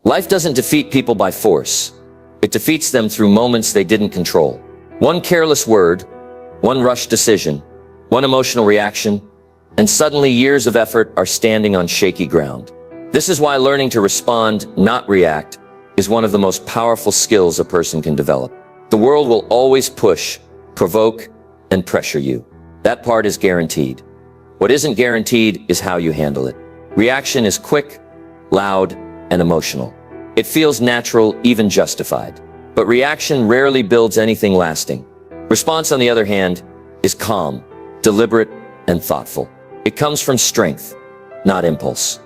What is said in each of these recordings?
Life doesn't defeat people by force. It defeats them through moments they didn't control. One careless word, one rushed decision, one emotional reaction, and suddenly years of effort are standing on shaky ground. This is why learning to respond, not react, is one of the most powerful skills a person can develop. The world will always push, provoke, and pressure you. That part is guaranteed. What isn't guaranteed is how you handle it. Reaction is quick, loud, and emotional. It feels natural, even justified. But reaction rarely builds anything lasting. Response, on the other hand, is calm, deliberate, and thoughtful. It comes from strength, not impulse.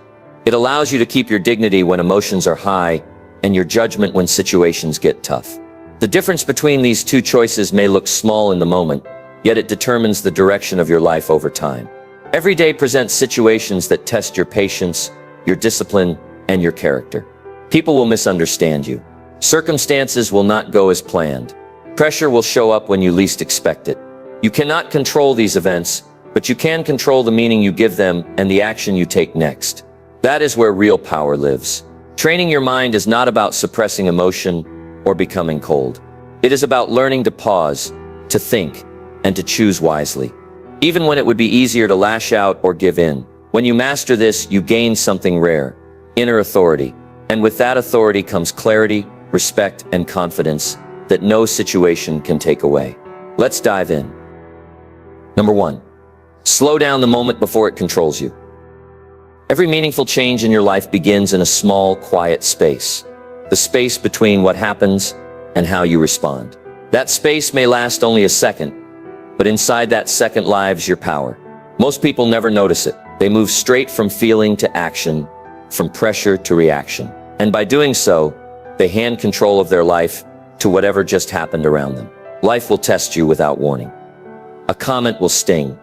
It allows you to keep your dignity when emotions are high and your judgment when situations get tough. The difference between these two choices may look small in the moment, yet it determines the direction of your life over time. Every day presents situations that test your patience, your discipline, and your character. People will misunderstand you. Circumstances will not go as planned. Pressure will show up when you least expect it. You cannot control these events, but you can control the meaning you give them and the action you take next. That is where real power lives. Training your mind is not about suppressing emotion or becoming cold. It is about learning to pause, to think, and to choose wisely. Even when it would be easier to lash out or give in. When you master this, you gain something rare, inner authority. And with that authority comes clarity, respect, and confidence that no situation can take away. Let's dive in. Number 1. Slow down the moment before it controls you. Every meaningful change in your life begins in a small, quiet space. The space between what happens and how you respond. That space may last only a second, but inside that second lies your power. Most people never notice it. They move straight from feeling to action, from pressure to reaction. And by doing so, they hand control of their life to whatever just happened around them. Life will test you without warning. A comment will sting.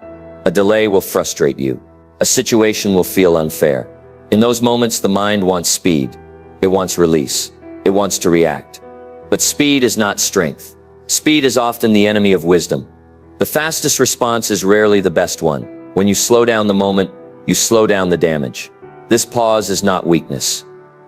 A delay will frustrate you. A situation will feel unfair. In those moments, the mind wants speed. It wants release. It wants to react. But speed is not strength. Speed is often the enemy of wisdom. The fastest response is rarely the best one. When you slow down the moment, you slow down the damage. This pause is not weakness.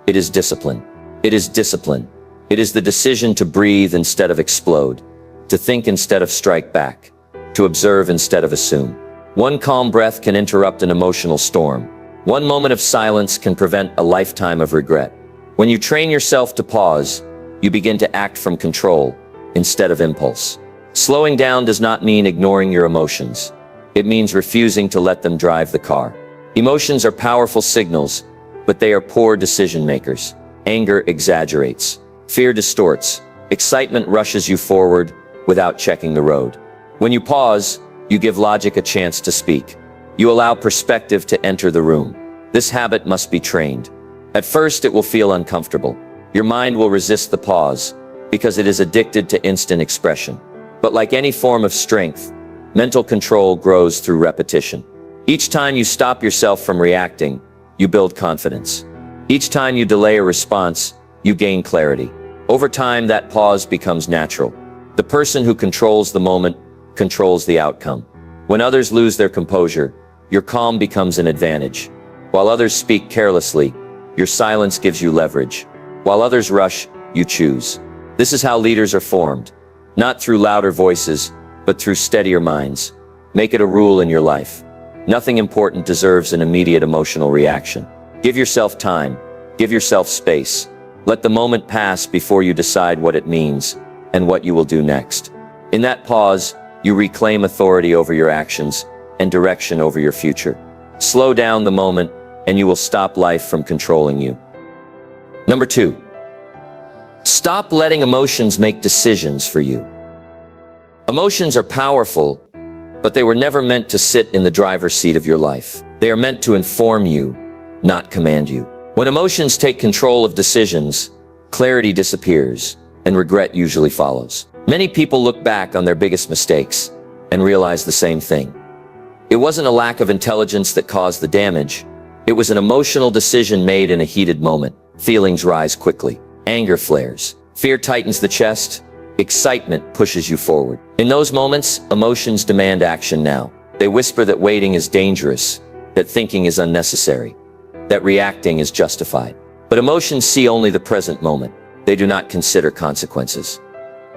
It is discipline. It is discipline. It is the decision to breathe instead of explode, to think instead of strike back, to observe instead of assume. One calm breath can interrupt an emotional storm. One moment of silence can prevent a lifetime of regret. When you train yourself to pause, you begin to act from control instead of impulse. Slowing down does not mean ignoring your emotions. It means refusing to let them drive the car. Emotions are powerful signals, but they are poor decision makers. Anger exaggerates. Fear distorts. Excitement rushes you forward without checking the road. When you pause, you give logic a chance to speak. You allow perspective to enter the room. This habit must be trained. At first, it will feel uncomfortable. Your mind will resist the pause because it is addicted to instant expression. But like any form of strength, mental control grows through repetition. Each time you stop yourself from reacting, you build confidence. Each time you delay a response, you gain clarity. Over time, that pause becomes natural. The person who controls the moment controls the outcome. When others lose their composure, your calm becomes an advantage. While others speak carelessly, your silence gives you leverage. While others rush, you choose. This is how leaders are formed. Not through louder voices, but through steadier minds. Make it a rule in your life. Nothing important deserves an immediate emotional reaction. Give yourself time. Give yourself space. Let the moment pass before you decide what it means and what you will do next. In that pause, you reclaim authority over your actions and direction over your future. Slow down the moment, and you will stop life from controlling you. Number 2. Stop letting emotions make decisions for you. Emotions are powerful, but they were never meant to sit in the driver's seat of your life. They are meant to inform you, not command you. When emotions take control of decisions, clarity disappears, and regret usually follows. Many people look back on their biggest mistakes and realize the same thing. It wasn't a lack of intelligence that caused the damage. It was an emotional decision made in a heated moment. Feelings rise quickly. Anger flares. Fear tightens the chest. Excitement pushes you forward. In those moments, emotions demand action now. They whisper that waiting is dangerous, that thinking is unnecessary, that reacting is justified. But emotions see only the present moment. They do not consider consequences.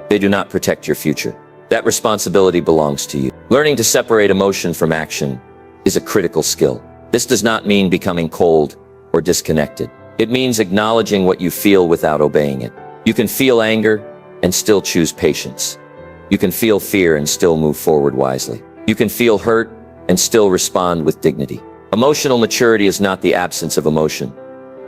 They do not protect your future. That responsibility belongs to you. Learning to separate emotion from action is a critical skill. This does not mean becoming cold or disconnected. It means acknowledging what you feel without obeying it. You can feel anger and still choose patience. You can feel fear and still move forward wisely. You can feel hurt and still respond with dignity. Emotional maturity is not the absence of emotion.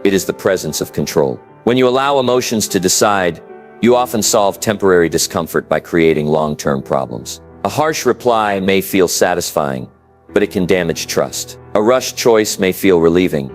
It is the presence of control. When you allow emotions to decide, you often solve temporary discomfort by creating long-term problems. A harsh reply may feel satisfying, but it can damage trust. A rushed choice may feel relieving,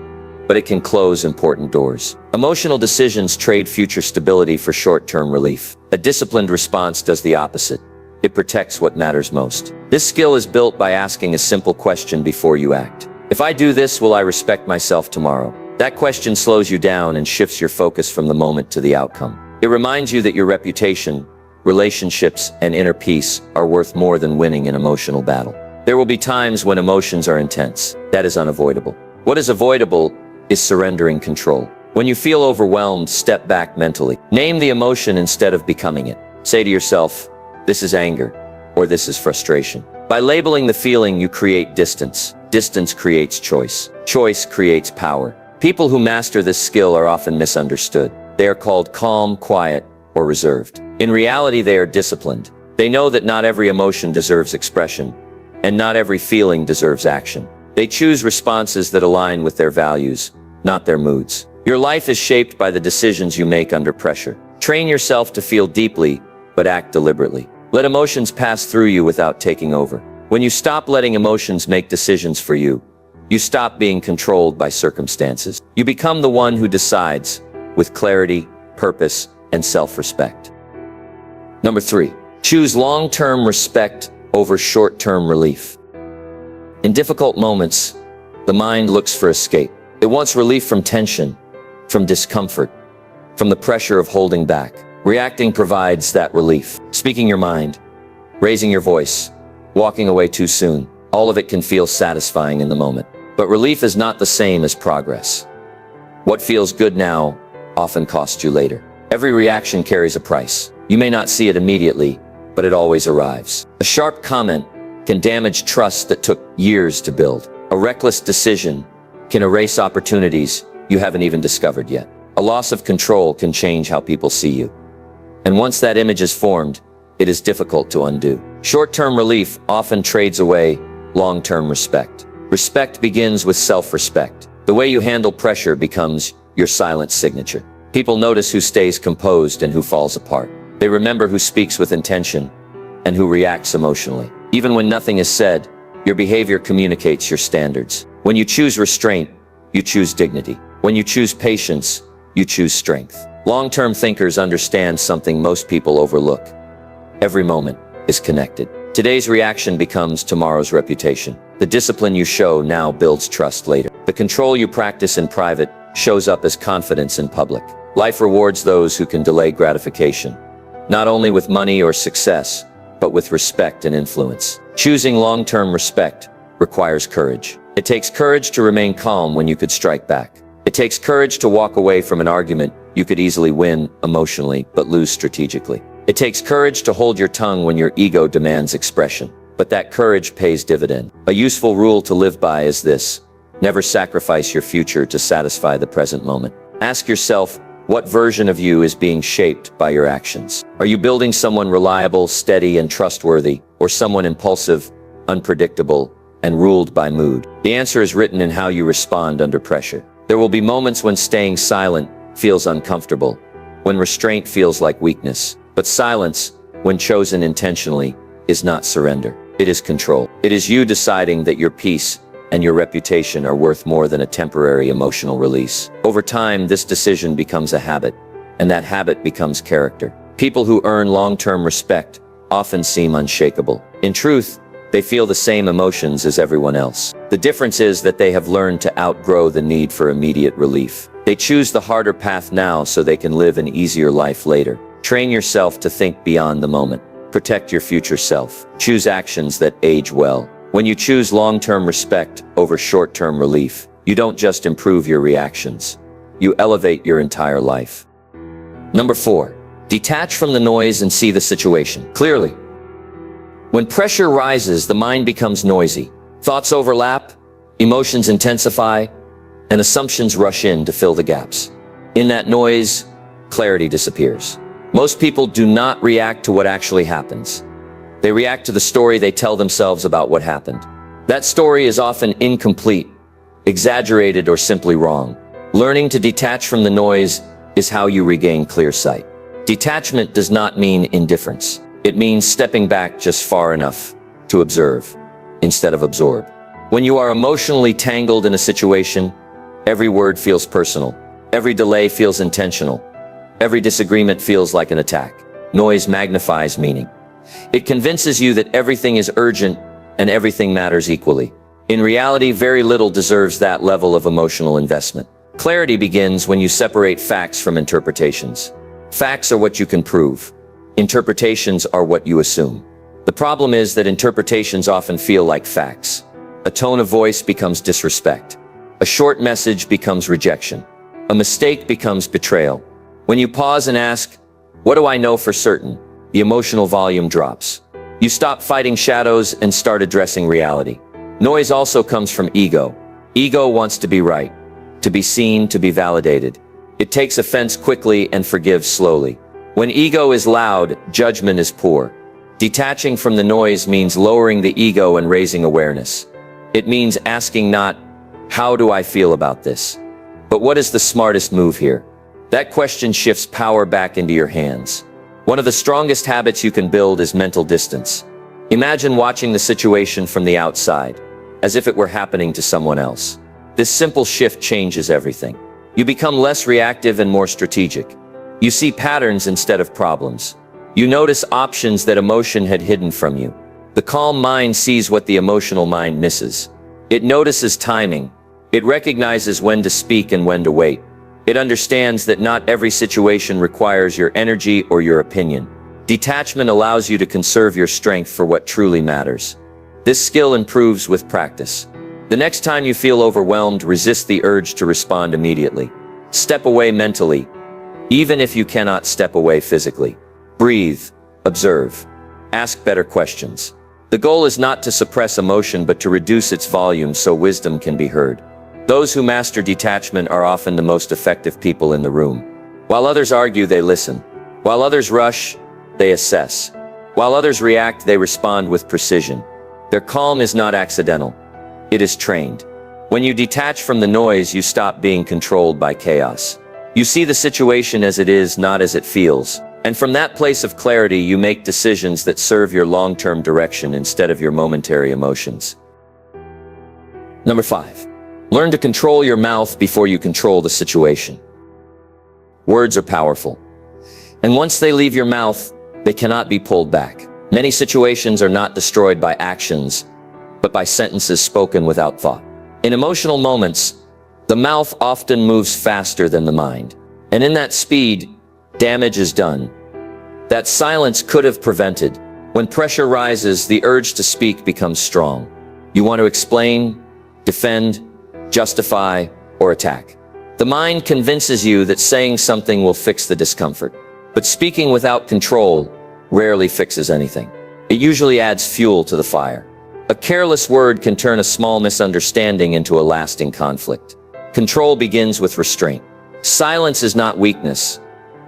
but it can close important doors. Emotional decisions trade future stability for short-term relief. A disciplined response does the opposite. It protects what matters most. This skill is built by asking a simple question before you act. If I do this, will I respect myself tomorrow? That question slows you down and shifts your focus from the moment to the outcome. It reminds you that your reputation, relationships, and inner peace are worth more than winning an emotional battle. There will be times when emotions are intense. That is unavoidable. What is avoidable is surrendering control. When you feel overwhelmed, step back mentally. Name the emotion instead of becoming it. Say to yourself, this is anger, or this is frustration. By labeling the feeling, you create distance. Distance creates choice. Choice creates power. People who master this skill are often misunderstood. They are called calm, quiet, or reserved. In reality, they are disciplined. They know that not every emotion deserves expression, and not every feeling deserves action. They choose responses that align with their values, not their moods. Your life is shaped by the decisions you make under pressure. Train yourself to feel deeply, but act deliberately. Let emotions pass through you without taking over. When you stop letting emotions make decisions for you, you stop being controlled by circumstances. You become the one who decides with clarity, purpose, and self-respect. Number 3, choose long-term respect over short-term relief. In difficult moments, the mind looks for escape. It wants relief from tension, from discomfort, from the pressure of holding back. Reacting provides that relief. Speaking your mind, raising your voice, walking away too soon, all of it can feel satisfying in the moment. But relief is not the same as progress. What feels good now often costs you later. Every reaction carries a price. You may not see it immediately, but it always arrives. A sharp comment can damage trust that took years to build. A reckless decision can erase opportunities you haven't even discovered yet. A loss of control can change how people see you. And once that image is formed, it is difficult to undo. Short-term relief often trades away long-term respect. Respect begins with self-respect. The way you handle pressure becomes your silent signature. People notice who stays composed and who falls apart. They remember who speaks with intention and who reacts emotionally. Even when nothing is said, your behavior communicates your standards. When you choose restraint, you choose dignity. When you choose patience, you choose strength. Long-term thinkers understand something most people overlook. Every moment is connected. Today's reaction becomes tomorrow's reputation. The discipline you show now builds trust later. The control you practice in private shows up as confidence in public. Life rewards those who can delay gratification, not only with money or success, but with respect and influence. Choosing long-term respect requires courage. It takes courage to remain calm when you could strike back. It takes courage to walk away from an argument you could easily win emotionally but lose strategically. It takes courage to hold your tongue when your ego demands expression. But that courage pays dividend. A useful rule to live by is this: never sacrifice your future to satisfy the present moment. Ask yourself, what version of you is being shaped by your actions? Are you building someone reliable, steady, and trustworthy, or someone impulsive, unpredictable, and ruled by mood? The answer is written in how you respond under pressure. There will be moments when staying silent feels uncomfortable, when restraint feels like weakness. But silence, when chosen intentionally, is not surrender. It is control. It is you deciding that your peace and your reputation are worth more than a temporary emotional release. Over time, this decision becomes a habit, and that habit becomes character. People who earn long-term respect often seem unshakable. In truth, they feel the same emotions as everyone else. The difference is that they have learned to outgrow the need for immediate relief. They choose the harder path now so they can live an easier life later. Train yourself to think beyond the moment. Protect your future self. Choose actions that age well. When you choose long-term respect over short-term relief, you don't just improve your reactions. you elevate your entire life. Number 4, detach from the noise and see the situation clearly. When pressure rises, the mind becomes noisy. Thoughts overlap, emotions intensify, and assumptions rush in to fill the gaps. In that noise, clarity disappears. Most people do not react to what actually happens. They react to the story they tell themselves about what happened. That story is often incomplete, exaggerated, or simply wrong. Learning to detach from the noise is how you regain clear sight. Detachment does not mean indifference. It means stepping back just far enough to observe instead of absorb. When you are emotionally tangled in a situation, every word feels personal. Every delay feels intentional. Every disagreement feels like an attack. Noise magnifies meaning. It convinces you that everything is urgent and everything matters equally. In reality, very little deserves that level of emotional investment. Clarity begins when you separate facts from interpretations. Facts are what you can prove. Interpretations are what you assume. The problem is that interpretations often feel like facts. A tone of voice becomes disrespect. A short message becomes rejection. A mistake becomes betrayal. When you pause and ask, "What do I know for certain?" the emotional volume drops. You stop fighting shadows and start addressing reality. Noise also comes from ego. Ego wants to be right, to be seen, to be validated. It takes offense quickly and forgives slowly. When ego is loud, judgment is poor. Detaching from the noise means lowering the ego and raising awareness. It means asking not, "How do I feel about this?" but "What is the smartest move here?" That question shifts power back into your hands. One of the strongest habits you can build is mental distance. Imagine watching the situation from the outside, as if it were happening to someone else. This simple shift changes everything. You become less reactive and more strategic. You see patterns instead of problems. You notice options that emotion had hidden from you. The calm mind sees what the emotional mind misses. It notices timing. It recognizes when to speak and when to wait. It understands that not every situation requires your energy or your opinion. Detachment allows you to conserve your strength for what truly matters. This skill improves with practice. The next time you feel overwhelmed, resist the urge to respond immediately. Step away mentally, even if you cannot step away physically. Breathe, observe, ask better questions. The goal is not to suppress emotion but to reduce its volume so wisdom can be heard. Those who master detachment are often the most effective people in the room. While others argue, they listen. While others rush, they assess. While others react, they respond with precision. Their calm is not accidental. It is trained. When you detach from the noise, you stop being controlled by chaos. You see the situation as it is, not as it feels. And from that place of clarity, you make decisions that serve your long-term direction instead of your momentary emotions. Number 5. Learn to control your mouth before you control the situation. Words are powerful. And once they leave your mouth, they cannot be pulled back. Many situations are not destroyed by actions, but by sentences spoken without thought. In emotional moments, the mouth often moves faster than the mind. And in that speed, damage is done. That silence could have prevented. When pressure rises, the urge to speak becomes strong. You want to explain, defend, justify, or attack. The mind convinces you that saying something will fix the discomfort. But speaking without control rarely fixes anything. It usually adds fuel to the fire. A careless word can turn a small misunderstanding into a lasting conflict. Control begins with restraint. Silence is not weakness.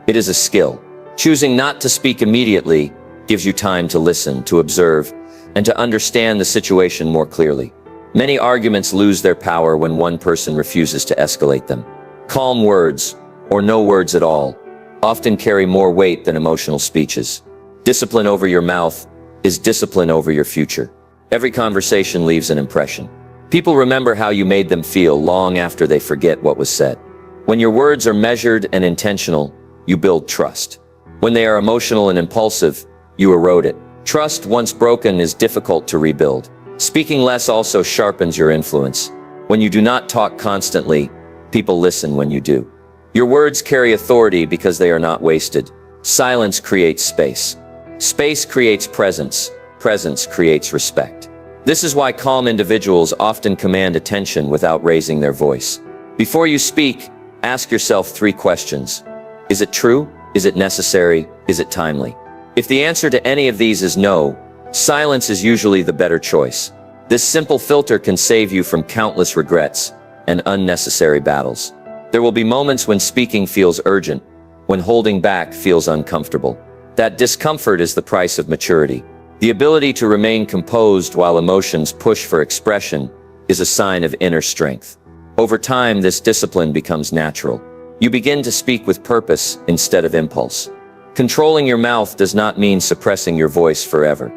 It is a skill. Choosing not to speak immediately gives you time to listen, to observe, and to understand the situation more clearly. Many arguments lose their power when one person refuses to escalate them. Calm words, or no words at all, often carry more weight than emotional speeches. Discipline over your mouth is discipline over your future. Every conversation leaves an impression. People remember how you made them feel long after they forget what was said. When your words are measured and intentional, you build trust. When they are emotional and impulsive, you erode it. Trust, once broken, is difficult to rebuild. Speaking less also sharpens your influence. When you do not talk constantly, people listen when you do. Your words carry authority because they are not wasted. Silence creates space. Space creates presence. Presence creates respect. This is why calm individuals often command attention without raising their voice. Before you speak, Ask yourself 3 questions. Is it true? Is it necessary? Is it timely? If the answer to any of these is no, silence is usually the better choice. This simple filter can save you from countless regrets and unnecessary battles. There will be moments when speaking feels urgent, when holding back feels uncomfortable. That discomfort is the price of maturity. The ability to remain composed while emotions push for expression is a sign of inner strength. Over time, this discipline becomes natural. You begin to speak with purpose instead of impulse. Controlling your mouth does not mean suppressing your voice forever.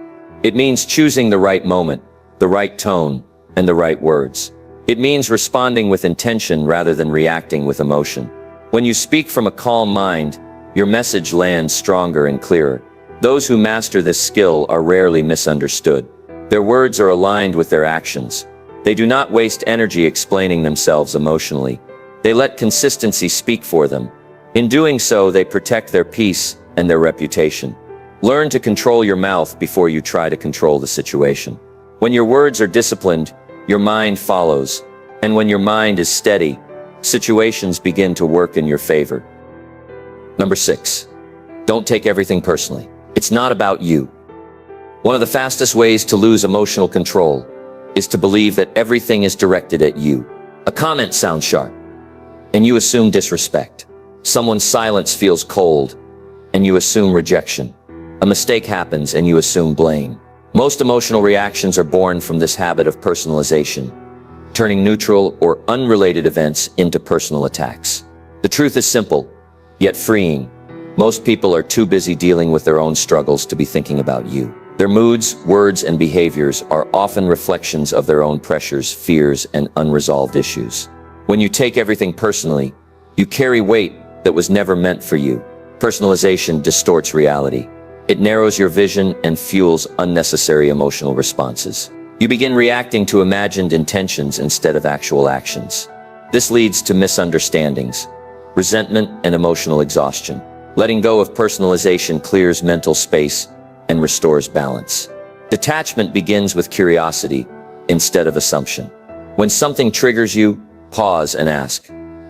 It means choosing the right moment, the right tone, and the right words. It means responding with intention rather than reacting with emotion. When you speak from a calm mind, your message lands stronger and clearer. Those who master this skill are rarely misunderstood. Their words are aligned with their actions. They do not waste energy explaining themselves emotionally. They let consistency speak for them. In doing so, they protect their peace and their reputation. Learn to control your mouth before you try to control the situation. When your words are disciplined, your mind follows. And when your mind is steady, situations begin to work in your favor. Number 6. Don't take everything personally. It's not about you. One of the fastest ways to lose emotional control is to believe that everything is directed at you. A comment sounds sharp, and you assume disrespect. Someone's silence feels cold, and you assume rejection. A mistake happens, and you assume blame. Most emotional reactions are born from this habit of personalization, turning neutral or unrelated events into personal attacks. The truth is simple, yet freeing. Most people are too busy dealing with their own struggles to be thinking about you. Their moods, words, and behaviors are often reflections of their own pressures, fears, and unresolved issues. When you take everything personally, you carry weight that was never meant for you. Personalization distorts reality. It narrows your vision and fuels unnecessary emotional responses. You begin reacting to imagined intentions instead of actual actions. This leads to misunderstandings, resentment, and emotional exhaustion. Letting go of personalization clears mental space and restores balance. Detachment begins with curiosity instead of assumption. When something triggers you, pause and ask,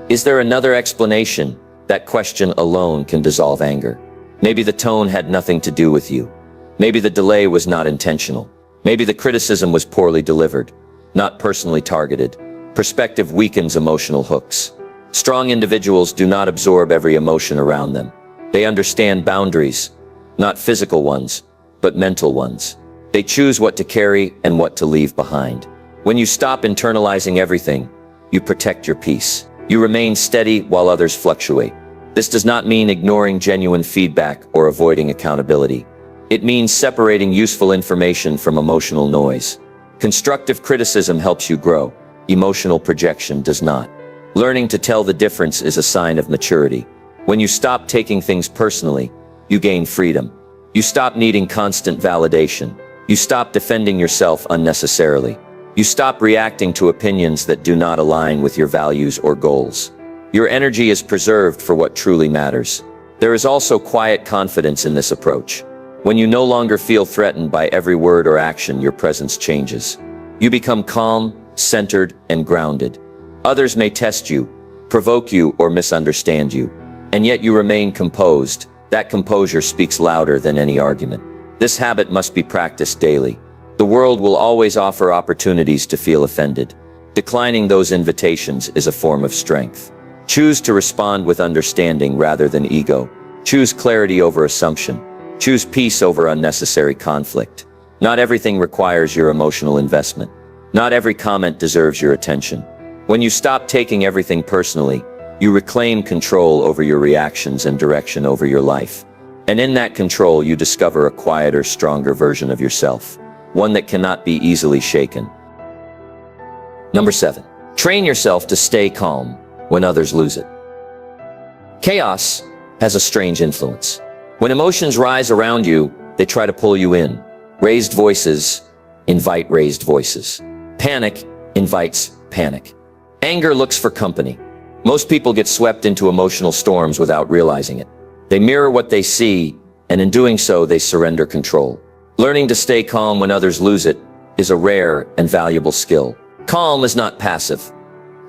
is there another explanation? That question alone can dissolve anger. Maybe the tone had nothing to do with you. Maybe the delay was not intentional. Maybe the criticism was poorly delivered, not personally targeted. Perspective weakens emotional hooks. Strong individuals do not absorb every emotion around them. They understand boundaries, not physical ones, but mental ones. They choose what to carry and what to leave behind. When you stop internalizing everything, you protect your peace. You remain steady while others fluctuate. This does not mean ignoring genuine feedback or avoiding accountability. It means separating useful information from emotional noise. Constructive criticism helps you grow. Emotional projection does not. Learning to tell the difference is a sign of maturity. When you stop taking things personally, you gain freedom. You stop needing constant validation. You stop defending yourself unnecessarily. You stop reacting to opinions that do not align with your values or goals. Your energy is preserved for what truly matters. There is also quiet confidence in this approach. When you no longer feel threatened by every word or action, your presence changes. You become calm, centered, and grounded. Others may test you, provoke you, or misunderstand you, and yet you remain composed. That composure speaks louder than any argument. This habit must be practiced daily. The world will always offer opportunities to feel offended. Declining those invitations is a form of strength. Choose to respond with understanding rather than ego. Choose clarity over assumption. Choose peace over unnecessary conflict. Not everything requires your emotional investment. Not every comment deserves your attention. When you stop taking everything personally, you reclaim control over your reactions and direction over your life. And in that control, you discover a quieter, stronger version of yourself, one that cannot be easily shaken. Number 7. Train yourself to stay calm when others lose it. Chaos has a strange influence. When emotions rise around you, they try to pull you in. Raised voices invite raised voices. Panic invites panic. Anger looks for company. Most people get swept into emotional storms without realizing it. They mirror what they see, and in doing so, they surrender control. Learning to stay calm when others lose it is a rare and valuable skill. Calm is not passive.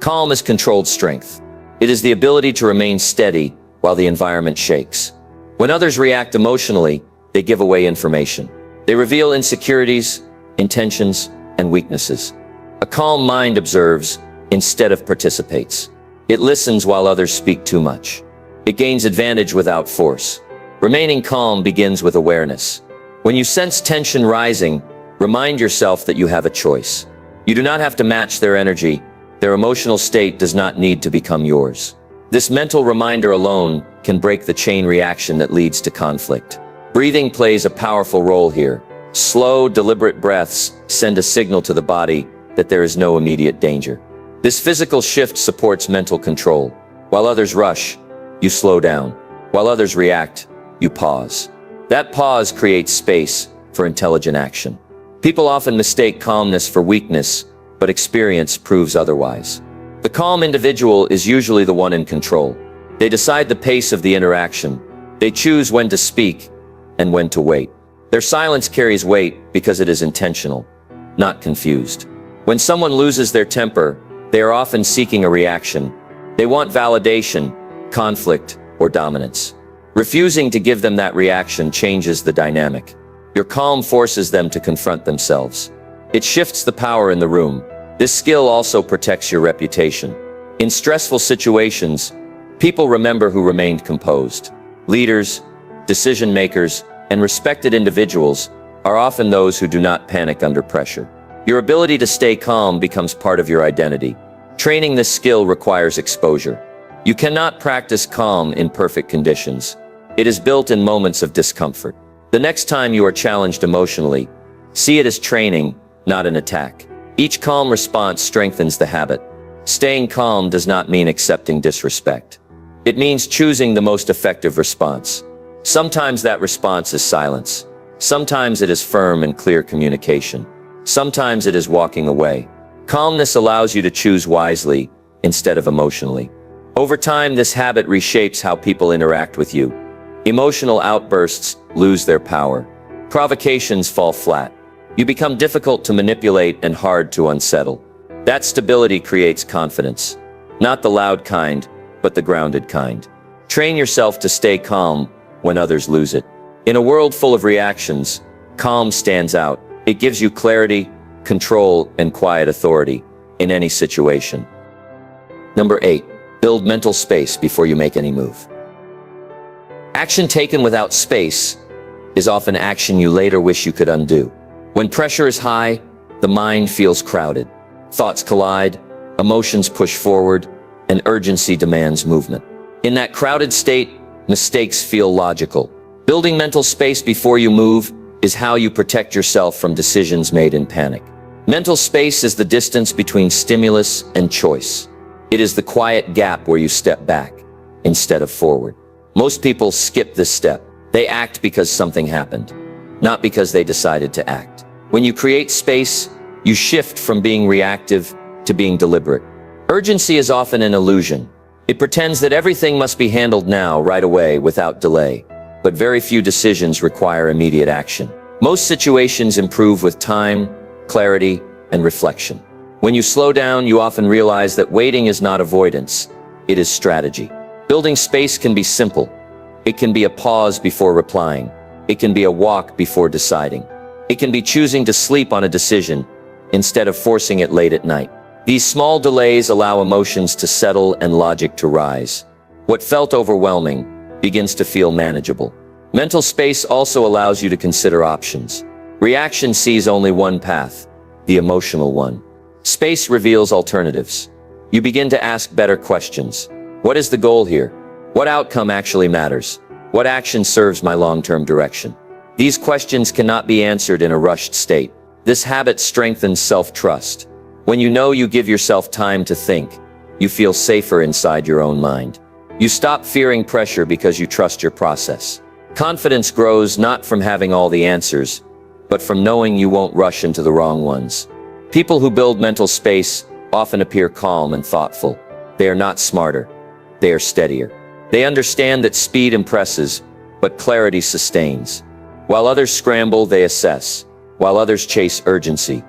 Calm is controlled strength. It is the ability to remain steady while the environment shakes. When others react emotionally, they give away information. They reveal insecurities, intentions, and weaknesses. A calm mind observes instead of participates. It listens while others speak too much. It gains advantage without force. Remaining calm begins with awareness. When you sense tension rising, remind yourself that you have a choice. You do not have to match their energy. Their emotional state does not need to become yours. This mental reminder alone can break the chain reaction that leads to conflict. Breathing plays a powerful role here. Slow, deliberate breaths send a signal to the body that there is no immediate danger. This physical shift supports mental control. While others rush, you slow down. While others react, you pause. That pause creates space for intelligent action. People often mistake calmness for weakness, but experience proves otherwise. The calm individual is usually the one in control. They decide the pace of the interaction. They choose when to speak and when to wait. Their silence carries weight because it is intentional, not confused. When someone loses their temper, they are often seeking a reaction. They want validation, conflict, or dominance. Refusing to give them that reaction changes the dynamic. Your calm forces them to confront themselves. It shifts the power in the room. This skill also protects your reputation. In stressful situations, people remember who remained composed. Leaders, decision makers, and respected individuals are often those who do not panic under pressure. Your ability to stay calm becomes part of your identity. Training this skill requires exposure. You cannot practice calm in perfect conditions. It is built in moments of discomfort. The next time you are challenged emotionally, see it as training, not an attack. Each calm response strengthens the habit. Staying calm does not mean accepting disrespect. It means choosing the most effective response. Sometimes that response is silence. Sometimes it is firm and clear communication. Sometimes it is walking away. Calmness allows you to choose wisely instead of emotionally. Over time, this habit reshapes how people interact with you. Emotional outbursts lose their power. Provocations fall flat. You become difficult to manipulate and hard to unsettle. That stability creates confidence. Not the loud kind, but the grounded kind. Train yourself to stay calm when others lose it. In a world full of reactions, calm stands out. It gives you clarity, control, and quiet authority in any situation. Number 8, build mental space before you make any move. Action taken without space is often action you later wish you could undo. When pressure is high, the mind feels crowded. Thoughts collide, emotions push forward, and urgency demands movement. In that crowded state, mistakes feel logical. Building mental space before you move is how you protect yourself from decisions made in panic. Mental space is the distance between stimulus and choice. It is the quiet gap where you step back instead of forward. Most people skip this step. They act because something happened, not because they decided to act. When you create space, you shift from being reactive to being deliberate. Urgency is often an illusion. It pretends that everything must be handled now, right away, without delay. But very few decisions require immediate action. Most situations improve with time, clarity, and reflection. When you slow down, you often realize that waiting is not avoidance, it is strategy. Building space can be simple. It can be a pause before replying. It can be a walk before deciding. It can be choosing to sleep on a decision instead of forcing it late at night. These small delays allow emotions to settle and logic to rise. What felt overwhelming begins to feel manageable. Mental space also allows you to consider options. Reaction sees only one path, the emotional one. Space reveals alternatives. You begin to ask better questions. What is the goal here? What outcome actually matters? What action serves my long-term direction? These questions cannot be answered in a rushed state. This habit strengthens self-trust. When you know you give yourself time to think, you feel safer inside your own mind. You stop fearing pressure because you trust your process. Confidence grows not from having all the answers, but from knowing you won't rush into the wrong ones. People who build mental space often appear calm and thoughtful. They are not smarter. They are steadier. They understand that speed impresses, but clarity sustains. While others scramble, they assess. While others chase urgency,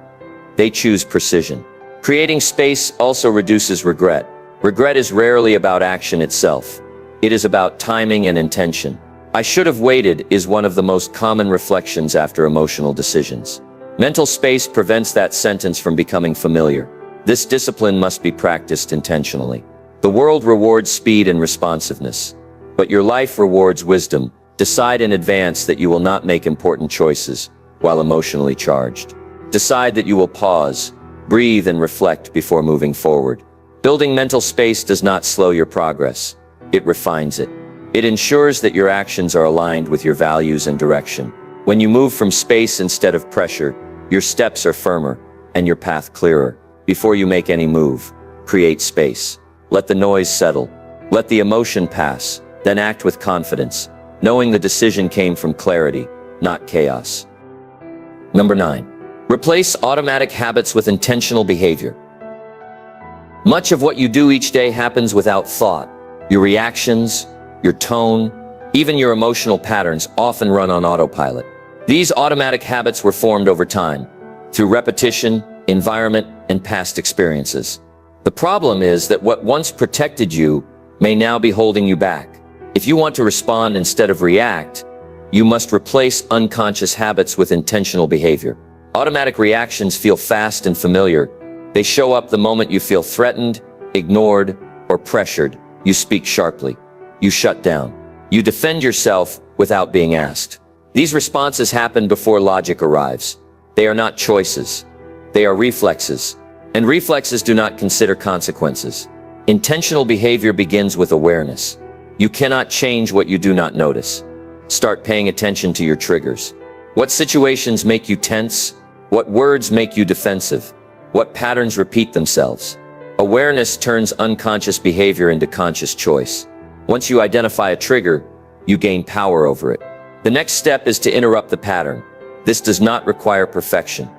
they choose precision. Creating space also reduces regret. Regret is rarely about action itself. It is about timing and intention. "I should have waited" is one of the most common reflections after emotional decisions. Mental space prevents that sentence from becoming familiar. This discipline must be practiced intentionally. The world rewards speed and responsiveness, but your life rewards wisdom. Decide in advance that you will not make important choices while emotionally charged. Decide that you will pause, breathe, and reflect before moving forward. Building mental space does not slow your progress. It refines it. It ensures that your actions are aligned with your values and direction. When you move from space instead of pressure, your steps are firmer and your path clearer. Before you make any move, create space. Let the noise settle. Let the emotion pass, then act with confidence, knowing the decision came from clarity, not chaos. Number 9. Replace automatic habits with intentional behavior. Much of what you do each day happens without thought. Your reactions, your tone, even your emotional patterns often run on autopilot. These automatic habits were formed over time, through repetition, environment, and past experiences. The problem is that what once protected you may now be holding you back. If you want to respond instead of react, you must replace unconscious habits with intentional behavior. Automatic reactions feel fast and familiar. They show up the moment you feel threatened, ignored, or pressured. You speak sharply. You shut down. You defend yourself without being asked. These responses happen before logic arrives. They are not choices. They are reflexes. And reflexes do not consider consequences. Intentional behavior begins with awareness. You cannot change what you do not notice. Start paying attention to your triggers. What situations make you tense? What words make you defensive? What patterns repeat themselves? Awareness turns unconscious behavior into conscious choice. Once you identify a trigger, you gain power over it. The next step is to interrupt the pattern. This does not require perfection.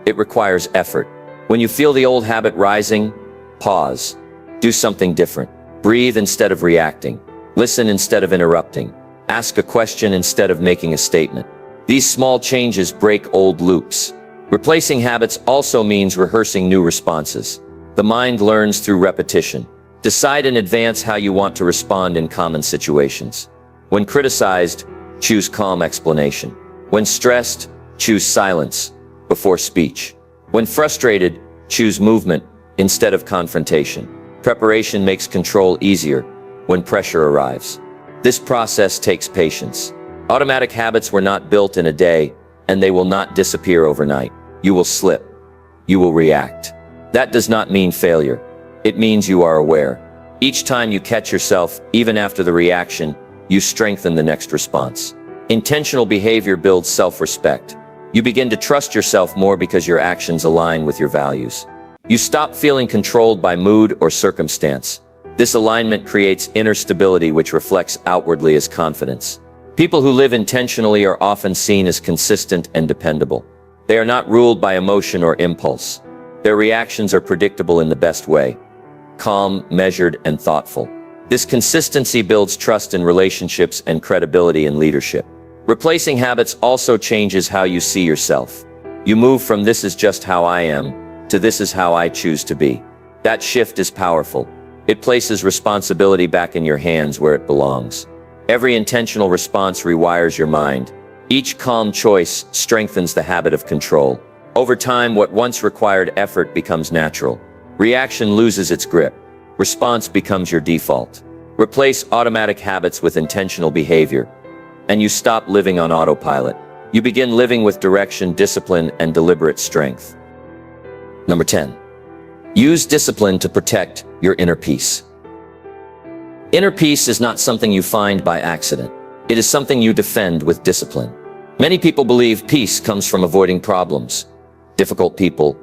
It requires effort. When you feel the old habit rising, pause. Do something different. Breathe instead of reacting. Listen instead of interrupting. Ask a question instead of making a statement. These small changes break old loops. Replacing habits also means rehearsing new responses. The mind learns through repetition. Decide in advance how you want to respond in common situations. When criticized, choose calm explanation. When stressed, choose silence before speech. When frustrated, choose movement instead of confrontation. Preparation makes control easier when pressure arrives. This process takes patience. Automatic habits were not built in a day, and they will not disappear overnight. You will slip. You will react. That does not mean failure. It means you are aware. Each time you catch yourself, even after the reaction, you strengthen the next response. Intentional behavior builds self-respect. You begin to trust yourself more because your actions align with your values. You stop feeling controlled by mood or circumstance. This alignment creates inner stability, which reflects outwardly as confidence. People who live intentionally are often seen as consistent and dependable. They are not ruled by emotion or impulse. Their reactions are predictable in the best way. Calm, measured, and thoughtful. This consistency builds trust in relationships and credibility in leadership. Replacing habits also changes how you see yourself. You move from "this is just how I am" to "this is how I choose to be." That shift is powerful. It places responsibility back in your hands where it belongs. Every intentional response rewires your mind. Each calm choice strengthens the habit of control. Over time, what once required effort becomes natural. Reaction loses its grip. Response becomes your default. Replace automatic habits with intentional behavior, and you stop living on autopilot. You begin living with direction, discipline, and deliberate strength. Number 10. Use discipline to protect your inner peace. Inner peace is not something you find by accident. It is something you defend with discipline. Many people believe peace comes from avoiding problems, difficult people,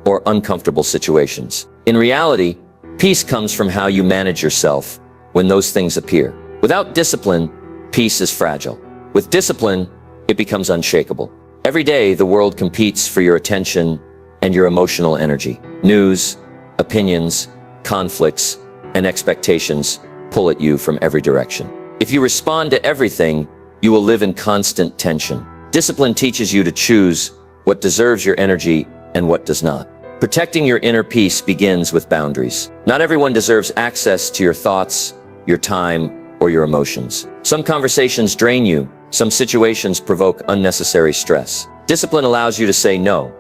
or uncomfortable situations. In reality, peace comes from how you manage yourself when those things appear. Without discipline, peace is fragile. With discipline, it becomes unshakable. Every day, the world competes for your attention and your emotional energy. News, opinions, conflicts, and expectations pull at you from every direction. If you respond to everything, you will live in constant tension. Discipline teaches you to choose what deserves your energy and what does not. Protecting your inner peace begins with boundaries. Not everyone deserves access to your thoughts, your time, or your emotions. Some conversations drain you. Some situations provoke unnecessary stress. Discipline allows you to say no,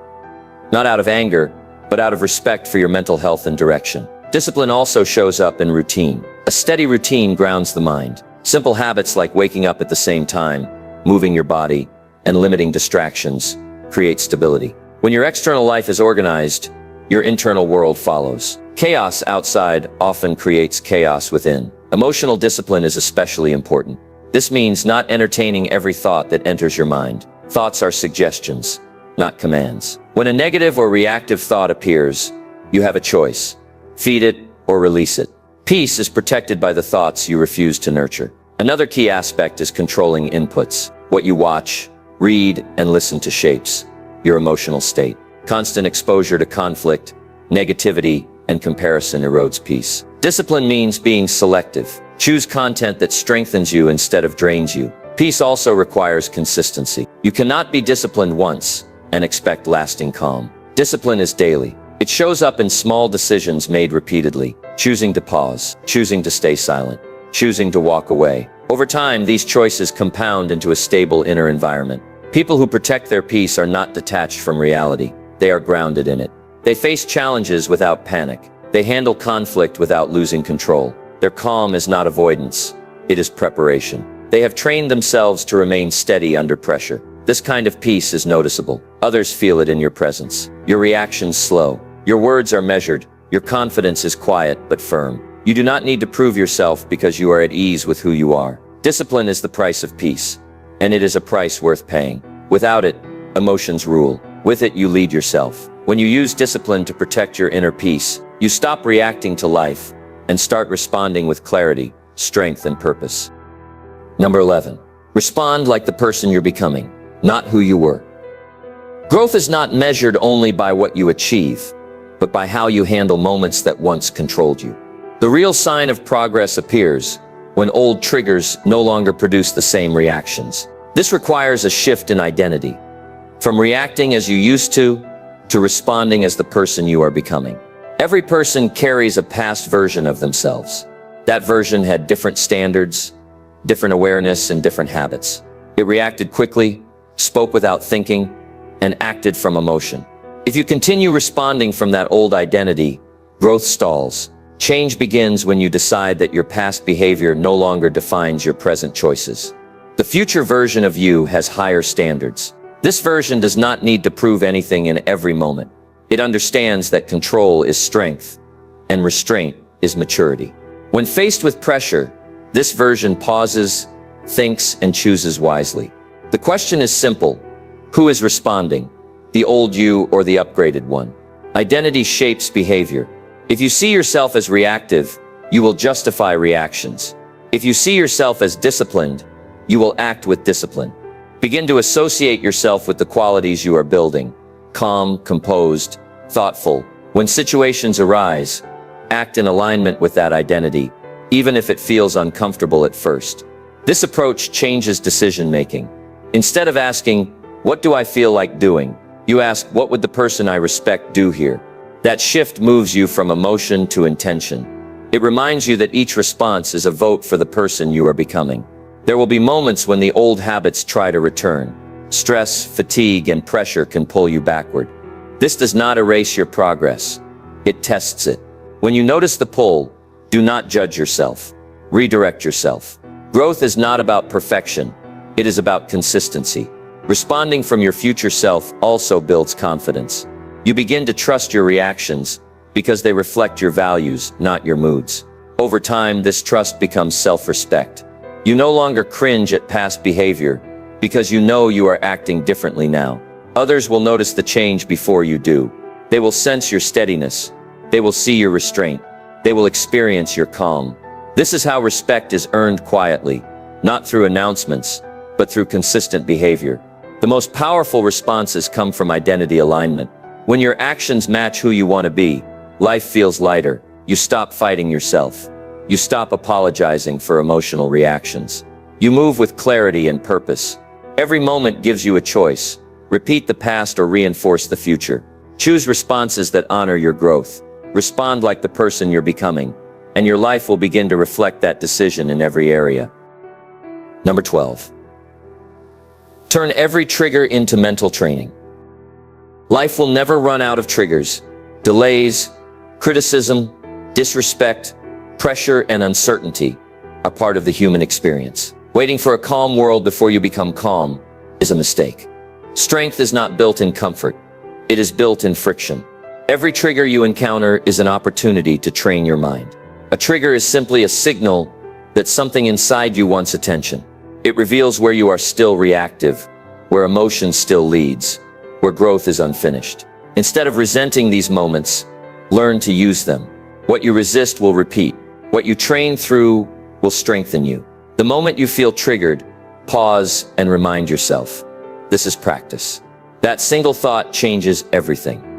not out of anger, but out of respect for your mental health and direction. Discipline also shows up in routine. A steady routine grounds the mind. Simple habits like waking up at the same time, moving your body, and limiting distractions create stability. When your external life is organized, your internal world follows. Chaos outside often creates chaos within. Emotional discipline is especially important. This means not entertaining every thought that enters your mind. Thoughts are suggestions, not commands. When a negative or reactive thought appears, you have a choice. Feed it or release it. Peace is protected by the thoughts you refuse to nurture. Another key aspect is controlling inputs. What you watch, read, and listen to shapes your emotional state. Constant exposure to conflict, negativity, and comparison erodes peace. Discipline means being selective. Choose content that strengthens you instead of drains you. Peace also requires consistency. You cannot be disciplined once and expect lasting calm. Discipline is daily. It shows up in small decisions made repeatedly. Choosing to pause, choosing to stay silent, choosing to walk away. Over time, these choices compound into a stable inner environment. People who protect their peace are not detached from reality. They are grounded in it. They face challenges without panic. They handle conflict without losing control. Their calm is not avoidance. It is preparation. They have trained themselves to remain steady under pressure. This kind of peace is noticeable. Others feel it in your presence. Your reactions slow. Your words are measured. Your confidence is quiet but firm. You do not need to prove yourself because you are at ease with who you are. Discipline is the price of peace, and it is a price worth paying. Without it, emotions rule. With it, you lead yourself. When you use discipline to protect your inner peace, you stop reacting to life and start responding with clarity, strength, and purpose. Number 11. Respond like the person you're becoming, not who you were. Growth is not measured only by what you achieve, but by how you handle moments that once controlled you. The real sign of progress appears when old triggers no longer produce the same reactions. This requires a shift in identity, from reacting as you used to responding as the person you are becoming. Every person carries a past version of themselves. That version had different standards, different awareness, and different habits. It reacted quickly, spoke without thinking, and acted from emotion. If you continue responding from that old identity, growth stalls. Change begins when you decide that your past behavior no longer defines your present choices. The future version of you has higher standards. This version does not need to prove anything in every moment. It understands that control is strength, and restraint is maturity. When faced with pressure, this version pauses, thinks, and chooses wisely. The question is simple. Who is responding? The old you or the upgraded one? Identity shapes behavior. If you see yourself as reactive, you will justify reactions. If you see yourself as disciplined, you will act with discipline. Begin to associate yourself with the qualities you are building. Calm, composed, thoughtful. When situations arise, act in alignment with that identity, even if it feels uncomfortable at first. This approach changes decision-making. Instead of asking, "What do I feel like doing?" you ask, "What would the person I respect do here?" That shift moves you from emotion to intention. It reminds you that each response is a vote for the person you are becoming. There will be moments when the old habits try to return. Stress, fatigue, and pressure can pull you backward. This does not erase your progress. It tests it. When you notice the pull, do not judge yourself. Redirect yourself. Growth is not about perfection. It is about consistency. Responding from your future self also builds confidence. You begin to trust your reactions because they reflect your values, not your moods. Over time, this trust becomes self-respect. You no longer cringe at past behavior because you know you are acting differently now. Others will notice the change before you do. They will sense your steadiness. They will see your restraint. They will experience your calm. This is how respect is earned quietly, not through announcements, but through consistent behavior. The most powerful responses come from identity alignment. When your actions match who you want to be, life feels lighter. You stop fighting yourself. You stop apologizing for emotional reactions. You move with clarity and purpose. Every moment gives you a choice. Repeat the past or reinforce the future. Choose responses that honor your growth. Respond like the person you're becoming, and your life will begin to reflect that decision in every area. Number 12. Turn every trigger into mental training. Life will never run out of triggers. Delays, criticism, disrespect, pressure, and uncertainty are part of the human experience. Waiting for a calm world before you become calm is a mistake. Strength is not built in comfort. It is built in friction. Every trigger you encounter is an opportunity to train your mind. A trigger is simply a signal that something inside you wants attention. It reveals where you are still reactive, where emotion still leads, where growth is unfinished. Instead of resenting these moments, learn to use them. What you resist will repeat. What you train through will strengthen you. The moment you feel triggered, pause and remind yourself. This is practice. That single thought changes everything.